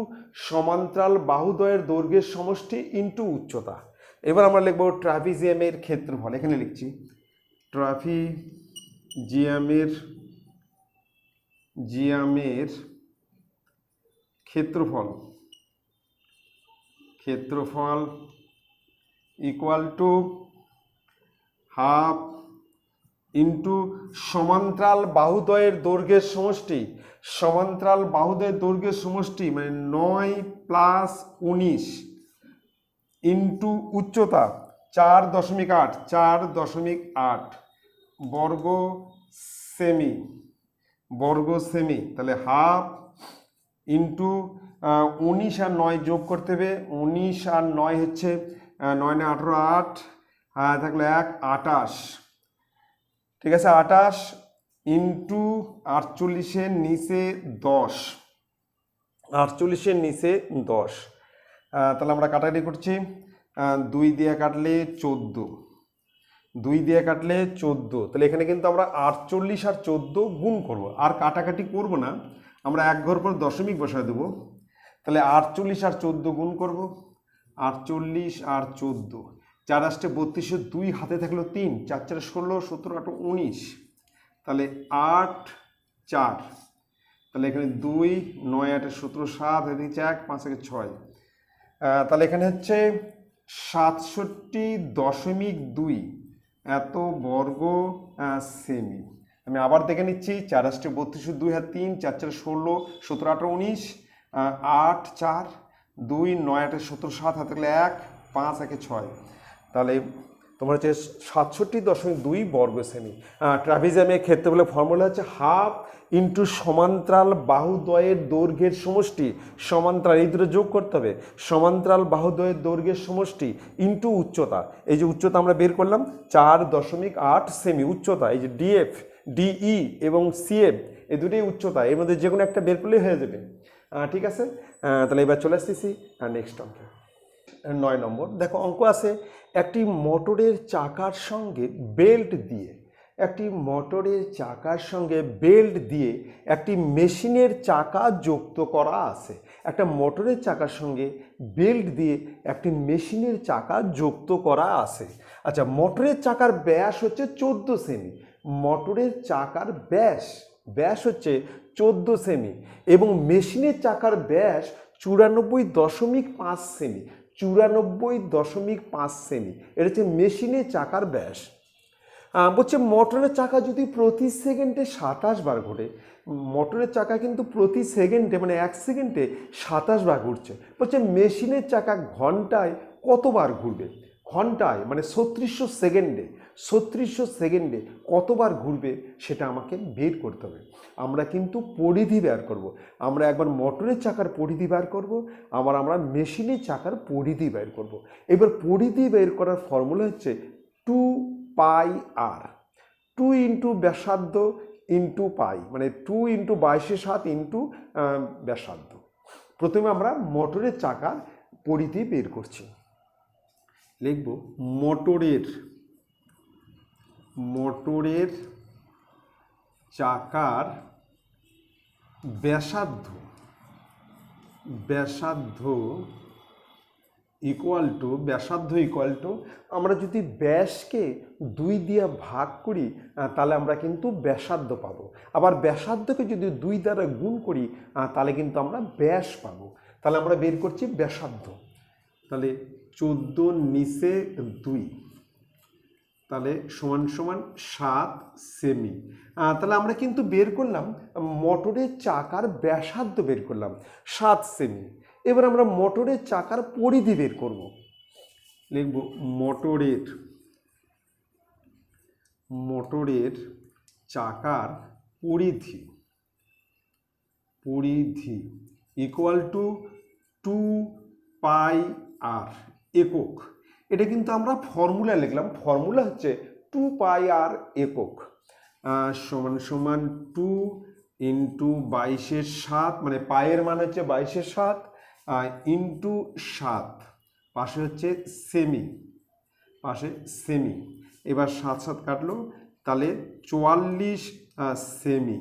সমান্তরাল বাহুদ্বয়ের দৈর্ঘ্যের সমষ্টি ইন্টু উচ্চতা। এবার আমরা লিখবো ট্রাপিজিয়ামের ক্ষেত্রফল, এখানে লিখছি ট্রাপিজিয়ামের ক্ষেত্রফল ইকুয়াল টু হাফ ইন্টু সমান্তরাল বাহুদ্বয়ের দৈর্ঘ্যের সমষ্টি মানে 9 প্লাস 19 ইন্টু উচ্চতা 4.8 বর্গ সেমি। তাহলে হাফ ইন্টু 19 আর 9 যোগ করতে হবে, 19 আর 9 হচ্ছে 9 9 18 8 থাকলে 1 28, ঠিক আছে, 28 ইন্টু 48-এর নিচে 10, 48-এর নিচে 10। তাহলে আমরা কাটাকাটি করছি, 2 দিয়ে কাটলে 14, তাহলে এখানে কিন্তু আমরা 48 আর 14 গুণ করব, আর কাটাকাটি করব না, আমরা এক ঘর পর দশমিক বসায় দেবো। তাহলে 48 আর 14 গুণ করব, 48 আর 14, 4 8 32, 2 হাতে থাকলো 3, 4 4 16, 17 18 19, তাহলে 8 4, তাহলে এখানে 2, 9 8 17 7, এদিকে 1 5 6, তাহলে এখানে হচ্ছে 67.2 এত বর্গ সেমি। আমি আবার দেখে নিচ্ছি, 4 8 32, 2 হাতে 3, 4 4 16, 17 18 19, 8 4, 2 9 8 17 7, হাতে থাকলে 1 5 1 6, তাহলে তোমার হচ্ছে 67.2 বর্গ সেমি। ট্রাপিজিয়ামের ক্ষেত্রফলের ফর্মুলা হচ্ছে হাফ ইন্টু সমান্তরাল বাহুদ্বয়ের দৈর্ঘ্যের সমষ্টি, সমান্তরাল এই দুটো যোগ করতে হবে, সমান্তরাল বাহুদ্বয়ের দৈর্ঘ্যের সমষ্টি ইন্টু উচ্চতা। এই যে উচ্চতা আমরা বের করলাম 4.8 সেমি উচ্চতা, এই যে ডিএফ ডিই এবং সিএফ এই দুটোই উচ্চতা, এর মধ্যে যে কোনো একটা বের করলেই হয়ে যাবে, ঠিক আছে। তাহলে এবার চলে আসতেছি নেক্সট অঙ্কে। 9 নম্বর দেখো অঙ্ক আছে, একটি মোটরের চাকার সঙ্গে বেল্ট দিয়ে একটি মেশিনের চাকা যুক্ত করা আছে। একটা মোটরের চাকার সঙ্গে বেল্ট দিয়ে একটি মেশিনের চাকা যুক্ত করা আছে। আচ্ছা, মোটরের চাকার ব্যাস হচ্ছে 14 সেমি, মোটরের চাকার ব্যাস হচ্ছে 14 সেমি এবং মেশিনের চাকার ব্যাস 94.5 সেমি, 94.5 সেমি, এটা হচ্ছে মেশিনের চাকার ব্যাস। বলছে মোটরের চাকা যদি প্রতি সেকেন্ডে 27 বার ঘোরে, মোটরের চাকা কিন্তু প্রতি সেকেন্ডে মানে 1 সেকেন্ডে 27 বার ঘুরছে, বলছে মেশিনের চাকা ঘন্টায় কতবার ঘুরবে, ঘন্টায় মানে 3600 সেকেন্ডে কতবার ঘুরবে সেটা আমাকে বের করতে হবে। আমরা কিন্তু পরিধি বের করব, আমরা একবার মোটরের চাকার পরিধি বের করব, আবার আমরা মেশিনের চাকার পরিধি বের করব। এবার পরিধি বের করার ফর্মুলা হচ্ছে 2 পাই আর, 2 ইন্টু ব্যাসার্ধ ইন্টু পাই, মানে 2 ইন্টু 22/7 ইন্টু ব্যাসার্ধ। প্রথমে আমরা মোটরের চাকার পরিধি বের করছি, লিখব মোটরের চাকার ব্যাসার্ধ ইকুয়াল টু আমরা যদি ব্যাসকে 2 দিয়ে ভাগ করি তাহলে আমরা কিন্তু ব্যাসার্ধ পাবো, আবার ব্যাসার্ধকে যদি 2 দ্বারা গুণ করি তাহলে কিন্তু আমরা ব্যাস পাবো। তাহলে আমরা বের করছি ব্যাসার্ধ, তাহলে 14 নিচে 2, তাহলে সমান সমান 7 সেমি। তাহলে আমরা কিন্তু বের করলাম মোটরের চাকার ব্যাসার্ধ বের করলাম 7 সেমি। এবার আমরা মোটরের চাকার পরিধি বের করব, লিখব মোটরের চাকার পরিধি ইকুয়াল টু 2 পাই আর, একক। এটা কিন্তু আমরা ফর্মুলা লিখলাম, ফর্মুলা হচ্ছে 2πr একক সমান সমান 2 ইন্টু 22/7, মানে পায়ের মান হচ্ছে 22/7 ইন্টু 7, পাশে হচ্ছে সেমি, এবার 7 কাটলো, তাহলে 44 সেমি।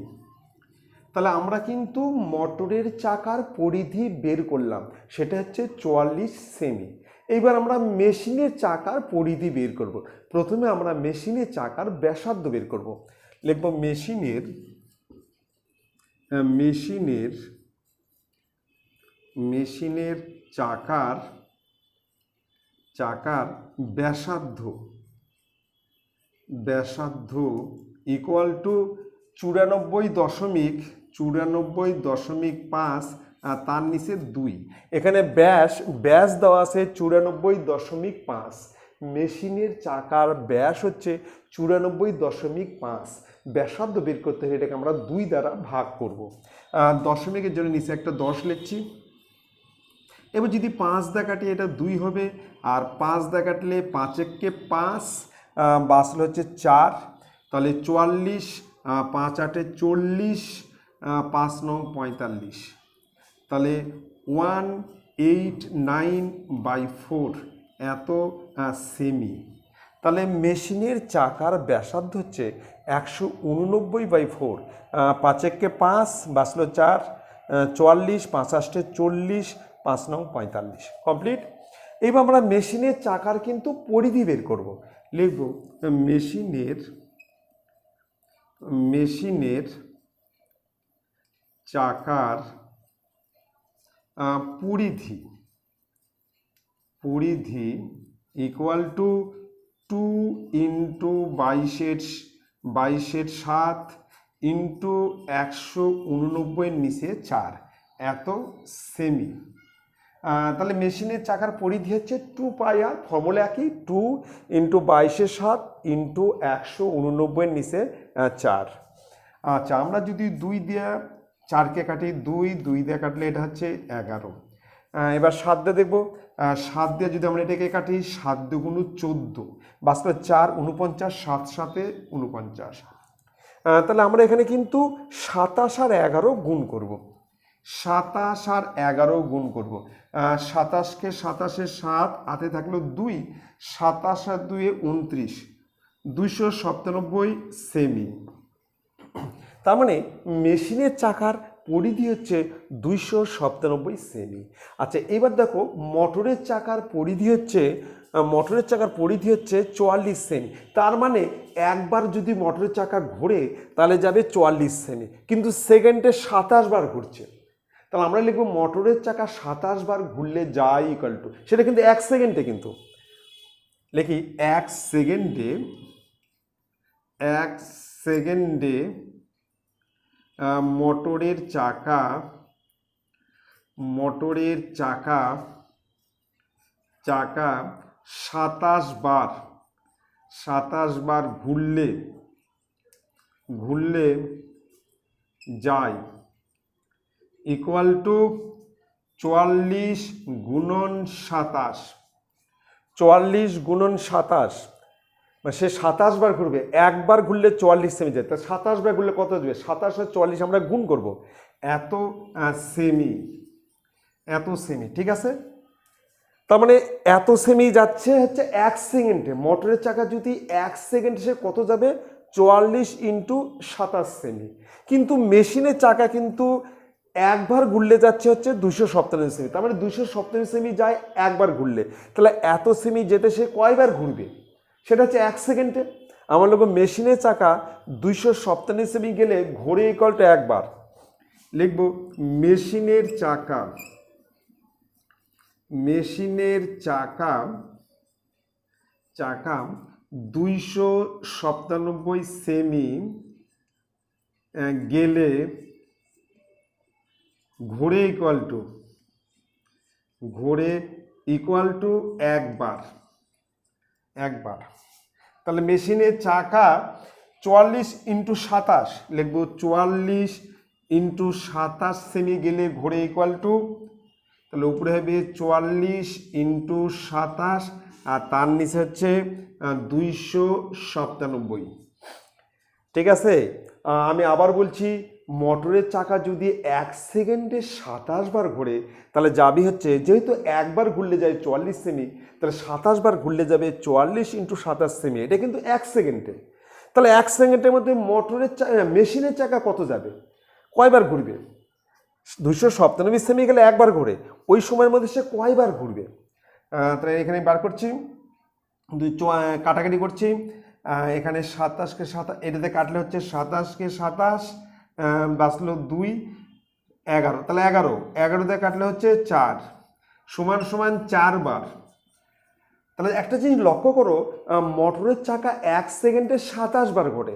তাহলে আমরা কিন্তু মোটরের চাকার পরিধি বের করলাম, সেটা হচ্ছে 44 সেমি। এইবার আমরা মেশিনের চাকার পরিধি বের করব। প্রথমে আমরা মেশিনের চাকার ব্যাসার্ধ বের করব। লিখব মেশিনের চাকার ব্যাসার্ধ ইকুয়াল টু 94.5, তার নিচে 2। এখানে ব্যাস দেওয়া আছে 94.5। মেশিনের চাকার ব্যাস হচ্ছে 94.5। ব্যাসার্ধ বের করতে হলে এটাকে আমরা 2 দ্বারা ভাগ করব। দশমিকের জন্য নিচে একটা 10 লিখছি। এবার যদি 5 দিয়ে কাটি এটা 2 হবে, আর 5 দিয়ে কাটলে 5 একে 5, বাসল হচ্ছে 4, তাহলে 44, 5 8 40, 5 9 45, তাহলে 189/4 এত সেমি। তাহলে মেশিনের চাকার ব্যাসার্ধ হচ্ছে 189/4, 5 একে 5, বাসলো 4, 44, 5 8 40, 5 9 45, কমপ্লিট। এবার আমরা মেশিনের চাকার কিন্তু পরিধি বের করব। লিখব মেশিনের চাকার পরিধি ইকুয়াল টু 2 ইন্টু 22/7 ইন্টু 189 নিচে 4 এত সেমি। তাহলে মেশিনের চাকার পরিধি হচ্ছে 2πr, ফর্মুলা একই, 2 ইন্টু 22/7 ইন্টু 189 নিচে 4। আচ্ছা, আমরা যদি 2 দিয়ে 4কে কাটি, 2 দিয়ে কাটলে এটা হচ্ছে 11। এবার 7 দিয়ে দেখবো, 7 দিয়ে যদি আমরা এটাকে কাটি, 7 দুগুণ 14, বাস্তবে 4 49, 7 7 49। তাহলে আমরা এখানে কিন্তু 27 আর 11 গুণ করব। 27 আর 11 গুণ করব। 27কে 27 7, হাতে থাকলো 2, 27 আর 2 29, 297 সেমি। তার মানে মেশিনের চাকার পরিধি হচ্ছে 297 সেমি। আচ্ছা, এবার দেখো মোটরের চাকার পরিধি হচ্ছে 44 সেমি। তার মানে একবার যদি মোটরের চাকা ঘোরে তাহলে যাবে 44 সেমি, কিন্তু সেকেন্ডে 27 বার ঘুরছে। তাহলে আমরা লিখব মোটরের চাকা 27 বার ঘুরলে যায় ইকুয়াল টু, সেটা কিন্তু 1 সেকেন্ডে, কিন্তু লিখি 1 সেকেন্ডে মোটরের চাকা 27 বার ঘুরলে যায় ইকুয়াল টু 44 গুণন 27। 44 গুণন 27, মানে সে 27 বার ঘুরবে, একবার ঘুরলে 44 সেমি যায়। তা 27 বার ঘুরলে কত দেবে? 27 আর 44 আমরা গুণ করব, এত সেমি। ঠিক আছে, তার মানে এত সেমি যাচ্ছে হচ্ছে 1 সেকেন্ডে। মোটরের চাকা যদি 1 সেকেন্ডে সে কত যাবে? 44 ইন্টু 27 সেমি। কিন্তু মেশিনের চাকা কিন্তু একবার ঘুরলে যাচ্ছে হচ্ছে 297 সেমি। তার মানে 297 সেমি যায় একবার ঘুরলে। তাহলে এত সেমি যেতে সে কয়বার ঘুরবে? সেটা হচ্ছে 1 সেকেন্ডে। আমার লোক মেশিনের চাকা 297 সেমি গেলে ঘোরে ইকুয়াল টু একবার। লিখব মেশিনের চাকা 297 সেমি গেলে ঘোরে ইকুয়াল টু একবার। তাহলে মেশিনের চাকা 44 ইন্টু 27, লিখব 44 ইন্টু 27 সেমি গেলে ঘোরে ইকুয়াল টু, তাহলে উপরে হবে 44 ইন্টু 27, আর তার নিচে হচ্ছে 297। ঠিক আছে, আমি আবার বলছি, মোটরের চাকা যদি 1 সেকেন্ডে 27 বার ঘোরে তাহলে যাবে হচ্ছে, যেহেতু একবার ঘুরলে যায় 44 সেমি, তাহলে 27 বার ঘুরলে যাবে 44 × 27 সেমি, এটা কিন্তু 1 সেকেন্ডে। তাহলে 1 সেকেন্ডের মধ্যে মেশিনের চাকা কত যাবে, কয়বার ঘুরবে? 297 সেমি গেলে একবার ঘুরে, ওই সময়ের মধ্যে সে কয়বার ঘুরবে? তাহলে এখানে বার করছি, কাটাকাটি করছি, এখানে 27কে 27, এটাতে কাটলে হচ্ছে 27কে 27 বাঁচলো 2, 11, তাহলে 11 কাটলে হচ্ছে 4 সমান 4 বার। তাহলে একটা জিনিস লক্ষ্য করো, মোটরের চাকা 1 সেকেন্ডে 27 বার ঘোরে,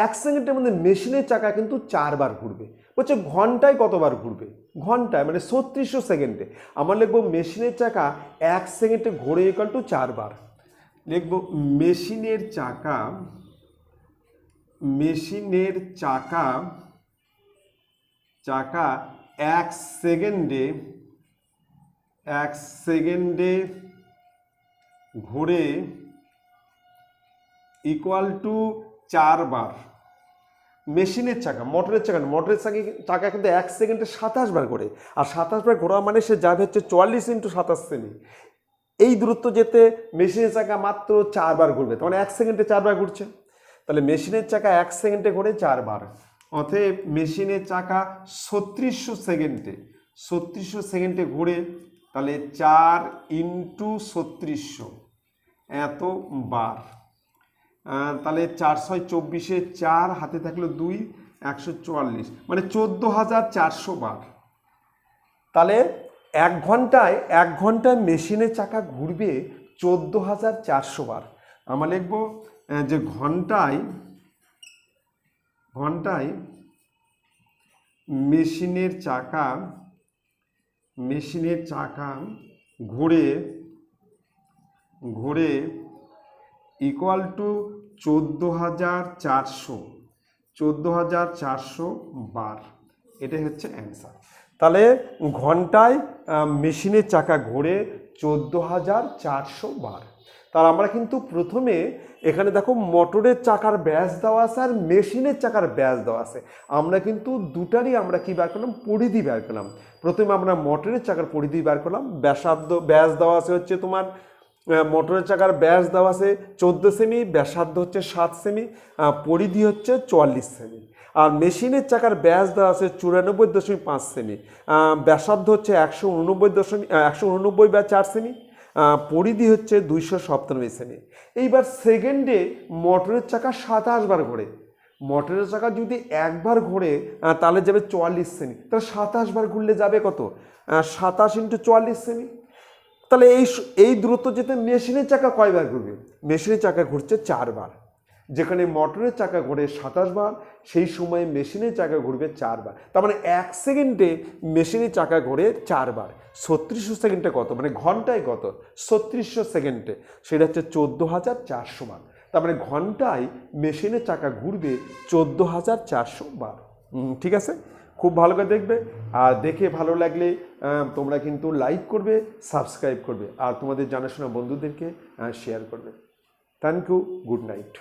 1 সেকেন্ডের মধ্যে মেশিনের চাকা কিন্তু 4 বার ঘুরবে। বলছে ঘন্টায় কতবার ঘুরবে? ঘন্টায় মানে 3600 সেকেন্ডে। আমরা লিখবো মেশিনের চাকা 1 সেকেন্ডে ঘোরে = 4 বার। লিখবো মেশিনের চাকা 1 সেকেন্ডে ঘোরে = 4 বার। মেশিনের চাকা, মোটরের চাকা কিন্তু 1 সেকেন্ডে 27 বার ঘোরে, আর 27 বার ঘোরা মানে সে যাবে হচ্ছে 44 × 27 সেমি। এই দূরত্ব যেতে মেশিনের চাকা মাত্র 4 বার ঘুরবে, তাহলে 1 সেকেন্ডে 4 বার ঘুরছে। তাহলে মেশিনের চাকা 1 সেকেন্ডে ঘোরে 4 বার, অতএব মেশিনের চাকা 3600 সেকেন্ডে ঘুরে, তাহলে 4 × 3600 এত বার। তাহলে 4 × 6 = 24, 4 হাতে থাকলো 2, 144, মানে 14400 বার। তাহলে 1 ঘন্টায় মেশিনের চাকা ঘুরবে 14400 বার। আমরা লিখব যে ঘন্টায় মেশিনের চাকা ঘুরে = 14400 বার। এটাই হচ্ছে অ্যান্সার। তাহলে ঘন্টায় মেশিনের চাকা ঘোরে 14400 বার। তার আমরা কিন্তু প্রথমে এখানে দেখো মোটরের চাকার ব্যাস দেওয়া আছে আর মেশিনের চাকার ব্যাস দেওয়া আছে, আমরা কিন্তু দুটারই আমরা কি বার করলাম? পরিধি বার করলাম। প্রথমে আমরা মোটরের চাকার পরিধি বার করলাম, ব্যাস দেওয়া আছে হচ্ছে তোমার, মোটরের চাকার ব্যাস দেওয়া আছে 14 সেমি, ব্যাসার্ধ হচ্ছে 7 সেমি, পরিধি হচ্ছে 44 সেমি। আর মেশিনের চাকার ব্যাস দেওয়া আছে 94.5 সেমি, ব্যাসার্ধ হচ্ছে 189.4 সেমি, পরিধি হচ্ছে 297 সেমি। এইবার সেকেন্ডে মোটরের চাকা 27 বার ঘোরে, মোটরের চাকা যদি একবার ঘোরে তাহলে যাবে 44 সেমি, তাহলে 27 বার ঘুরলে যাবে কত? 27 × 44 সেমি। তাহলে এই দূরত্ব যেতে মেশিনের চাকা কয়বার ঘুরবে? মেশিনের চাকা ঘুরছে 4 বার। যেখানে মোটরের চাকা ঘোরে 27 বার, সেই সময়ে মেশিনের চাকা ঘুরবে 4 বার। তার মানে 1 সেকেন্ডে মেশিনের চাকা ঘোরে 4 বার। 3600 সেকেন্ডে কত, মানে ঘন্টায় কত? 3600 সেকেন্ডে, সেটা হচ্ছে 14400 বার। তার মানে ঘন্টায় মেশিনের চাকা ঘুরবে 14400 বার। ঠিক আছে, খুব ভালো করে দেখবে, আর দেখে ভালো লাগলে তোমরা কিন্তু লাইক করবে, সাবস্ক্রাইব করবে, আর তোমাদের জানাশোনা বন্ধুদেরকে শেয়ার করবে। Thank you, good night.